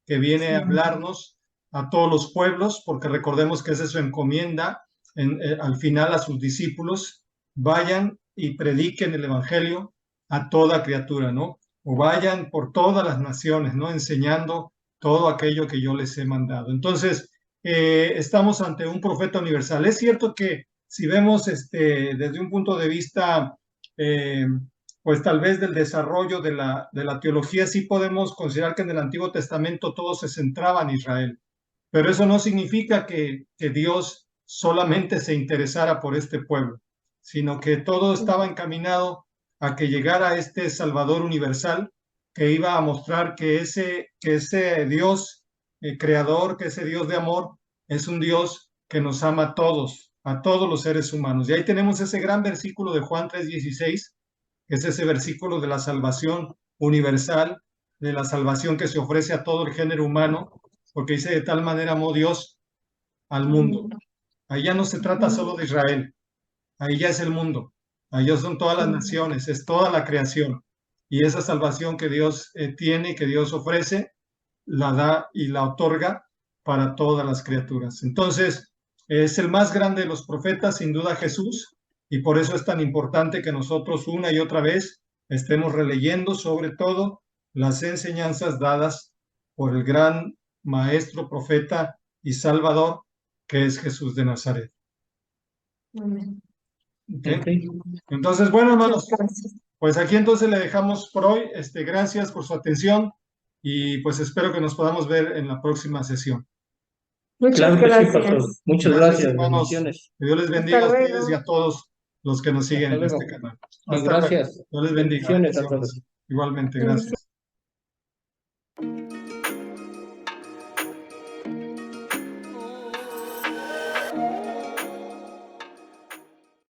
que viene a hablarnos a todos los pueblos, porque recordemos que esa es su encomienda al final a sus discípulos: vayan y prediquen el evangelio a toda criatura, ¿no? O vayan por todas las naciones, ¿no? Enseñando todo aquello que yo les he mandado. Entonces, estamos ante un profeta universal. Es cierto que si vemos desde un punto de vista, pues tal vez del desarrollo de la teología, sí podemos considerar que en el Antiguo Testamento todo se centraba en Israel, pero eso no significa que Dios solamente se interesara por este pueblo, sino que todo estaba encaminado a que llegara este Salvador universal que iba a mostrar que ese Dios creador, que ese Dios de amor, es un Dios que nos ama a todos los seres humanos. Y ahí tenemos ese gran versículo de Juan 3:16, que es ese versículo de la salvación universal, de la salvación que se ofrece a todo el género humano, porque dice: de tal manera amó Dios al mundo. Ahí ya no se trata solo de Israel, ahí ya es el mundo, ahí ya son todas las naciones, es toda la creación. Y esa salvación que Dios tiene, que Dios ofrece, la da y la otorga para todas las criaturas. Entonces, es el más grande de los profetas, sin duda Jesús, y por eso es tan importante que nosotros una y otra vez estemos releyendo sobre todo las enseñanzas dadas por el gran maestro, profeta y salvador que es Jesús de Nazaret. Amén. ¿Okay? Entonces, bueno, hermanos, Muchas gracias. pues aquí entonces le dejamos por hoy. Gracias por su atención y pues espero que nos podamos ver en la próxima sesión. Muchas Claro que sí, pastor. gracias. Muchas Gracias, gracias. hermanos. Bendiciones. Que Dios les bendiga Hasta a ustedes y luego. a todos los que nos siguen Hasta en este luego. canal. Y Hasta luego. gracias. Dios les bendiga. Bendiciones a todos. Igualmente, Bendiciones. gracias.